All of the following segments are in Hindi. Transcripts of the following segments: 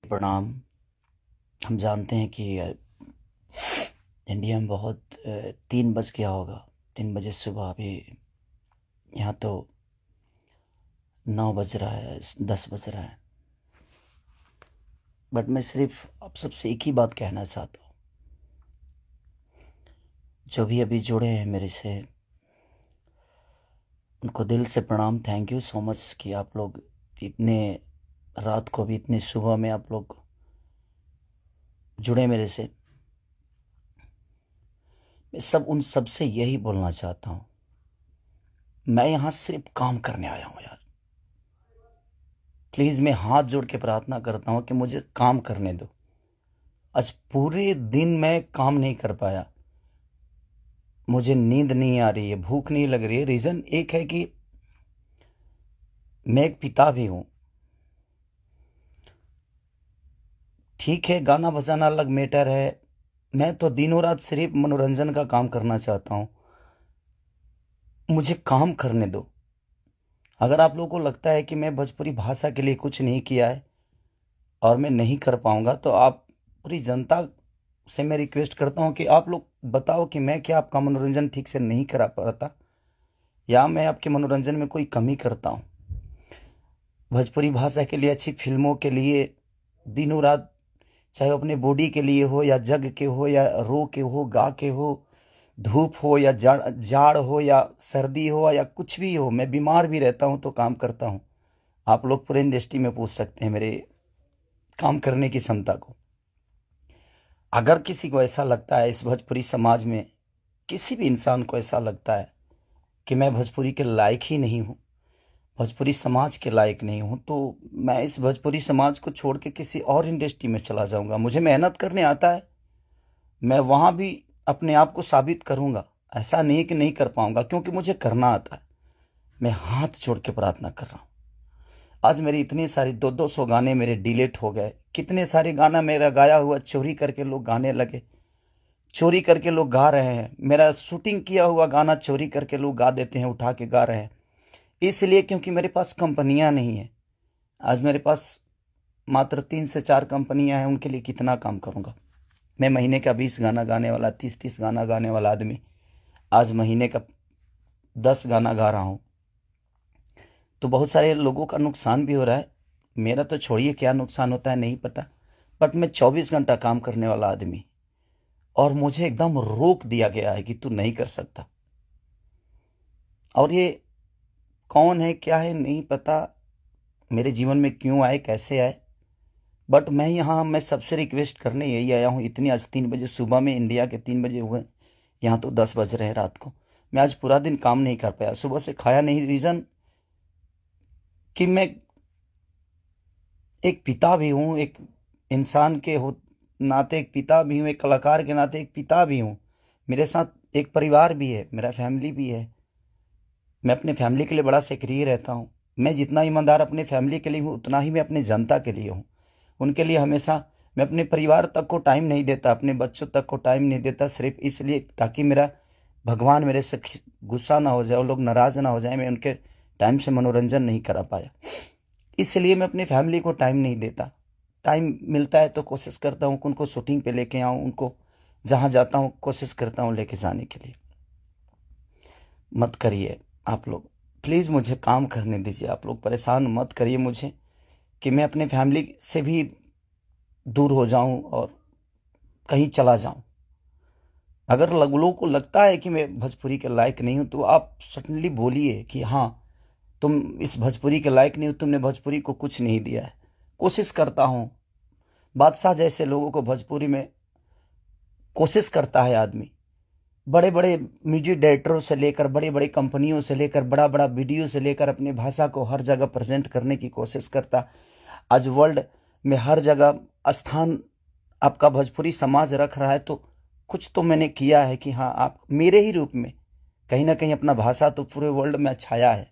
प्रणाम। हम जानते हैं कि इंडिया में बहुत 3 बज गया होगा। 3 बजे सुबह। अभी यहाँ तो 9 बज रहा है, 10 बज रहा है। बट मैं सिर्फ आप सबसे एक ही बात कहना चाहता हूँ। जो भी अभी जुड़े हैं मेरे से, उनको दिल से प्रणाम। थैंक यू सो मच कि आप लोग इतने रात को भी, इतने सुबह में आप लोग जुड़े मेरे से। मैं उन सब से यही बोलना चाहता हूँ, मैं यहाँ सिर्फ काम करने आया हूँ यार। प्लीज़ मैं हाथ जोड़ के प्रार्थना करता हूँ कि मुझे काम करने दो। आज पूरे दिन मैं काम नहीं कर पाया। मुझे नींद नहीं आ रही है, भूख नहीं लग रही है। रीज़न एक है कि मैं एक पिता भी हूँ। ठीक है, गाना बजाना अलग मैटर है। मैं तो दिनों रात सिर्फ मनोरंजन का काम करना चाहता हूँ। मुझे काम करने दो। अगर आप लोगों को लगता है कि मैं भोजपुरी भाषा के लिए कुछ नहीं किया है और मैं नहीं कर पाऊंगा, तो आप पूरी जनता से मैं रिक्वेस्ट करता हूं कि आप लोग बताओ कि मैं क्या आपका मनोरंजन ठीक से नहीं करा पाता, या मैं आपके मनोरंजन में कोई कमी करता हूं। भोजपुरी भाषा के लिए, अच्छी फिल्मों के लिए दिनों रात, चाहे वो अपने बॉडी के लिए हो या जग के हो या रो के हो, गा के हो, धूप हो या जाड़ जाड़ हो या सर्दी हो या कुछ भी हो, मैं बीमार भी रहता हूं तो काम करता हूं। आप लोग पूरे इंडस्ट्री में पूछ सकते हैं मेरे काम करने की क्षमता को। अगर किसी को ऐसा लगता है, इस भोजपुरी समाज में किसी भी इंसान को ऐसा लगता है कि मैं भोजपुरी के लायक ही नहीं हूँ, भोजपुरी समाज के लायक नहीं हूँ, तो मैं इस भोजपुरी समाज को छोड़ के किसी और इंडस्ट्री में चला जाऊंगा। मुझे मेहनत करने आता है, मैं वहां भी अपने आप को साबित करूंगा। ऐसा नहीं कि नहीं कर पाऊंगा, क्योंकि मुझे करना आता है। मैं हाथ जोड़ के प्रार्थना कर रहा हूँ। आज मेरी इतनी सारी 200 गाने मेरे डिलीट हो गए। कितने सारे गाना मेरा गाया हुआ चोरी करके लोग गाने लगे, चोरी करके लोग गा रहे हैं। मेरा शूटिंग किया हुआ गाना चोरी करके लोग गा देते हैं, उठा के गा रहे हैं। इसलिए क्योंकि मेरे पास कंपनियां नहीं है। आज मेरे पास मात्र 3 से 4 कंपनियां हैं, उनके लिए कितना काम करूंगा मैं। महीने का 20 गाना गाने वाला, 30 गाना गाने वाला आदमी आज महीने का 10 गाना गा रहा हूं। तो बहुत सारे लोगों का नुकसान भी हो रहा है। मेरा तो छोड़िए, क्या नुकसान होता है नहीं पता। बट मैं 24 घंटा काम करने वाला आदमी, और मुझे एकदम रोक दिया गया है कि तू नहीं कर सकता। और ये कौन है, क्या है, नहीं पता। मेरे जीवन में क्यों आए, कैसे आए। बट मैं सबसे रिक्वेस्ट करने यही आया हूँ। इतनी आज 3 बजे सुबह में, इंडिया के 3 बजे हुए, यहाँ तो 10 बज रहे हैं रात को। मैं आज पूरा दिन काम नहीं कर पाया, सुबह से खाया नहीं। रीज़न कि मैं एक पिता भी हूँ, एक इंसान के हो नाते एक पिता भी हूँ, एक कलाकार के नाते एक पिता भी हूँ। मेरे साथ एक परिवार भी है, मेरा फैमिली भी है। मैं अपने फैमिली के लिए बड़ा सक्रिय रहता हूँ। मैं जितना ईमानदार अपने फैमिली के लिए हूँ, उतना ही मैं अपने जनता के लिए हूँ। उनके लिए हमेशा मैं अपने परिवार तक को टाइम नहीं देता, अपने बच्चों तक को टाइम नहीं देता, सिर्फ इसलिए ताकि मेरा भगवान मेरे से गुस्सा ना हो जाए, वो लोग नाराज़ ना हो जाए। मैं उनके टाइम से मनोरंजन नहीं करा पाया, इसलिए मैं अपनी फैमिली को टाइम नहीं देता। टाइम मिलता है तो कोशिश करता हूँ कि उनको शूटिंग पे लेके आऊँ, उनको जहाँ जाता हूँ कोशिश करता हूँ लेके जाने के लिए। मत करिए आप लोग, प्लीज़ मुझे काम करने दीजिए। आप लोग परेशान मत करिए मुझे कि मैं अपने फैमिली से भी दूर हो जाऊं और कहीं चला जाऊं। अगर लोगों को लगता है कि मैं भोजपुरी के लायक नहीं हूं, तो आप सडनली बोलिए कि हाँ, तुम इस भोजपुरी के लायक नहीं हो, तुमने भोजपुरी को कुछ नहीं दिया है। कोशिश करता हूं। बादशाह जैसे लोगों को भोजपुरी में कोशिश करता है आदमी। बड़े बड़े म्यूजिक डायरेक्टरों से लेकर, बड़े बड़े कंपनियों से लेकर, बड़ा बड़ा वीडियो से लेकर अपने भाषा को हर जगह प्रेजेंट करने की कोशिश करता। आज वर्ल्ड में हर जगह स्थान आपका भोजपुरी समाज रख रहा है, तो कुछ तो मैंने किया है कि हाँ, आप मेरे ही रूप में कहीं ना कहीं अपना भाषा तो पूरे वर्ल्ड में छाया है।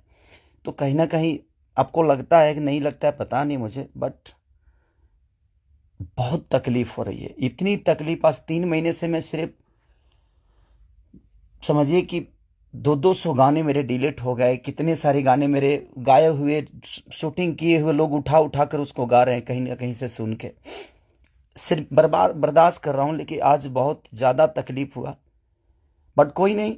तो कहीं ना कहीं आपको लगता है कि नहीं लगता है, पता नहीं मुझे, बट बहुत तकलीफ हो रही है। इतनी तकलीफ आज 3 महीने से मैं सिर्फ समझिए कि 200 गाने मेरे डिलीट हो गए, कितने सारे गाने मेरे गाए हुए, शूटिंग किए हुए लोग उठा उठा कर उसको गा रहे हैं कहीं ना कहीं से सुन के। सिर्फ बर्बाद बर्दाश्त कर रहा हूँ, लेकिन आज बहुत ज़्यादा तकलीफ हुआ। बट कोई नहीं,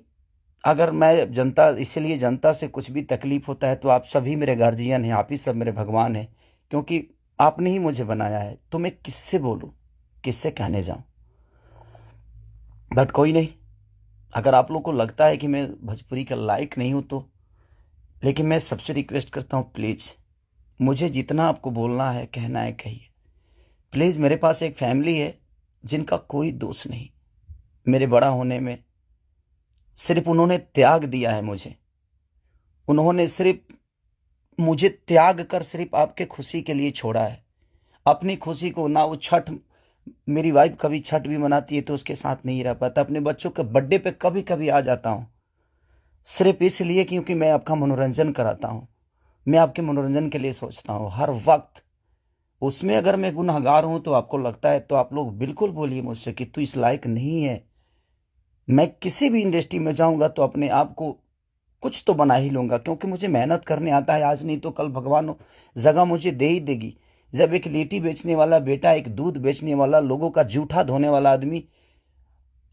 अगर मैं जनता, इसीलिए जनता से कुछ भी तकलीफ होता है तो आप सभी मेरे गार्जियन हैं, आप ही सब मेरे भगवान हैं, क्योंकि आपने ही मुझे बनाया है। तो मैं किससे बोलूं, किससे कहने जाऊं। बट कोई नहीं, अगर आप लोग को लगता है कि मैं भोजपुरी का लायक नहीं हूं तो, लेकिन मैं सबसे रिक्वेस्ट करता हूं, प्लीज़ मुझे जितना आपको बोलना है, कहना है, कहिए प्लीज़। मेरे पास एक फैमिली है जिनका कोई दोष नहीं मेरे बड़ा होने में। सिर्फ उन्होंने त्याग दिया है मुझे, उन्होंने सिर्फ मुझे त्याग कर सिर्फ आपके खुशी के लिए छोड़ा है। अपनी खुशी को ना, वो छठ, मेरी वाइफ कभी छठ भी मनाती है तो उसके साथ नहीं रह पाता। अपने बच्चों के बर्थडे पे कभी कभी आ जाता हूँ, सिर्फ इसलिए क्योंकि मैं आपका मनोरंजन कराता हूँ, मैं आपके मनोरंजन के लिए सोचता हूँ हर वक्त। उसमें अगर मैं गुनहगार हूं तो आपको लगता है तो आप लोग बिल्कुल बोलिए मुझसे कि तू इस लायक नहीं है। मैं किसी भी इंडस्ट्री में जाऊंगा तो अपने आप को कुछ तो बना ही लूंगा, क्योंकि मुझे मेहनत करने आता है। आज नहीं तो कल भगवान जगह मुझे दे ही देगी। जब एक लिट्टी बेचने वाला बेटा, एक दूध बेचने वाला, लोगों का जूठा धोने वाला आदमी,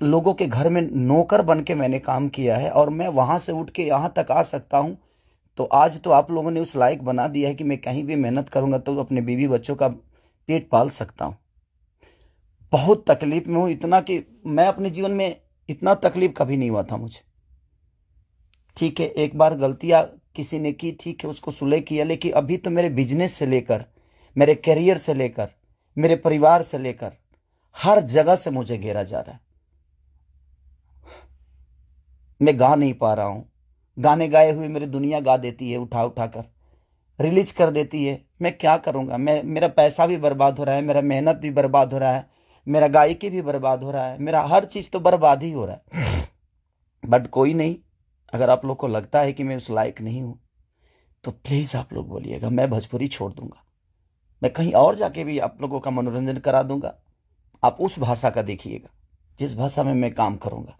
लोगों के घर में नौकर बन के मैंने काम किया है, और मैं वहां से उठ के यहां तक आ सकता हूं, तो आज तो आप लोगों ने उस लायक बना दिया है कि मैं कहीं भी मेहनत करूंगा तो अपने बीवी बच्चों का पेट पाल सकता हूं। बहुत तकलीफ में हूं, इतना कि मैं अपने जीवन में इतना तकलीफ कभी नहीं हुआ था मुझे। ठीक है, एक बार गलतियां किसी ने की, ठीक है, उसको सुलह किया, लेकिन अभी तो मेरे बिजनेस से लेकर, मेरे करियर से लेकर, मेरे परिवार से लेकर हर जगह से मुझे घेरा जा रहा है। मैं गा नहीं पा रहा हूं। गाने गाए हुए मेरी दुनिया गा देती है, उठा उठा कर रिलीज कर देती है। मैं क्या करूंगा, मेरा पैसा भी बर्बाद हो रहा है, मेरा मेहनत भी बर्बाद हो रहा है, मेरा गायकी भी बर्बाद हो रहा है, मेरा हर चीज तो बर्बाद ही हो रहा है। बट कोई नहीं, अगर आप लोग को लगता है कि मैं उस लायक नहीं हूं तो प्लीज आप लोग बोलिएगा, मैं भोजपुरी छोड़ दूंगा। मैं कहीं और जाके भी आप लोगों का मनोरंजन करा दूंगा। आप उस भाषा का देखिएगा जिस भाषा में मैं काम करूंगा।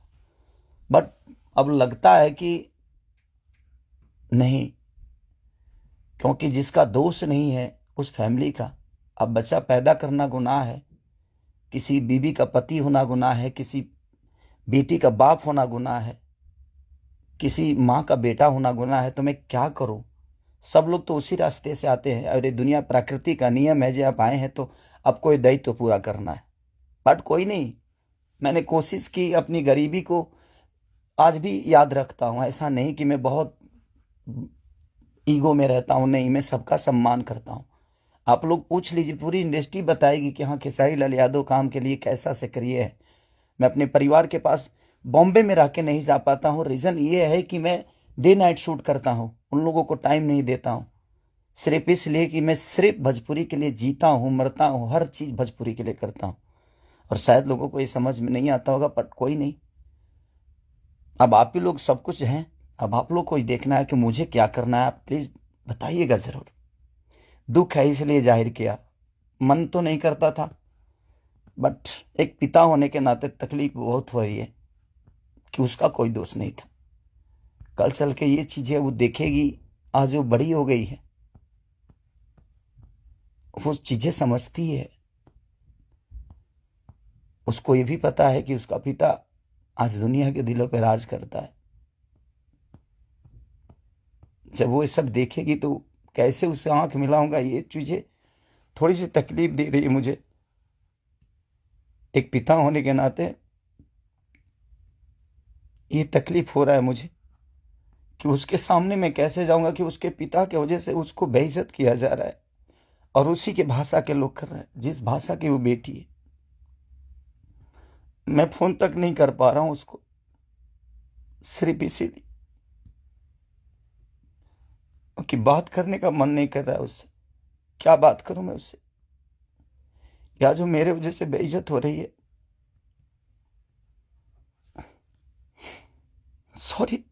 बट अब लगता है कि नहीं, क्योंकि जिसका दोष नहीं है उस फैमिली का। अब बच्चा पैदा करना गुनाह है, किसी बीबी का पति होना गुनाह है, किसी बेटी का बाप होना गुनाह है, किसी माँ का बेटा होना गुनाह है। तो मैं क्या करूं। सब लोग तो उसी रास्ते से आते हैं, और ये दुनिया प्रकृति का नियम है, जो आप आए हैं तो आपको ये दायित्व तो पूरा करना है। बट कोई नहीं, मैंने कोशिश की, अपनी गरीबी को आज भी याद रखता हूं। ऐसा नहीं कि मैं बहुत ईगो में रहता हूं, नहीं, मैं सबका सम्मान करता हूं। आप लोग पूछ लीजिए, पूरी इंडस्ट्री बताएगी कि हाँ, खेसारी लाल यादव काम के लिए कैसा सक्रिय है। मैं अपने परिवार के पास बॉम्बे में रह के नहीं जा पाता हूँ। रीज़न ये है कि मैं डे नाइट शूट करता हूँ, उन लोगों को टाइम नहीं देता हूँ, सिर्फ इसलिए कि मैं सिर्फ भोजपुरी के लिए जीता हूँ, मरता हूँ, हर चीज़ भोजपुरी के लिए करता हूँ। और शायद लोगों को ये समझ में नहीं आता होगा, बट कोई नहीं, अब आप ही लोग सब कुछ हैं। अब आप लोग को ही देखना है कि मुझे क्या करना है। आप प्लीज़ बताइएगा ज़रूर। दुख है इसलिए जाहिर किया, मन तो नहीं करता था, बट एक पिता होने के नाते तकलीफ बहुत हो रही है कि उसका कोई दोष नहीं था। कल चल के ये चीजें वो देखेगी, आज वो बड़ी हो गई है, वो चीजें समझती है। उसको ये भी पता है कि उसका पिता आज दुनिया के दिलों पर राज करता है। जब वो ये सब देखेगी तो कैसे उससे आंख मिलाऊंगा, ये चीजें थोड़ी सी तकलीफ दे रही है मुझे। एक पिता होने के नाते ये तकलीफ हो रहा है मुझे कि उसके सामने मैं कैसे जाऊंगा कि उसके पिता की वजह से उसको बेइज्जत किया जा रहा है, और उसी के भाषा के लोग कर रहे हैं जिस भाषा की वो बेटी है। मैं फोन तक नहीं कर पा रहा हूं उसको, सिर्फ इसीलिए कि बात करने का मन नहीं कर रहा है उससे। क्या बात करूं मैं उससे, या जो मेरे वजह से बेइज्जत हो रही है। सॉरी।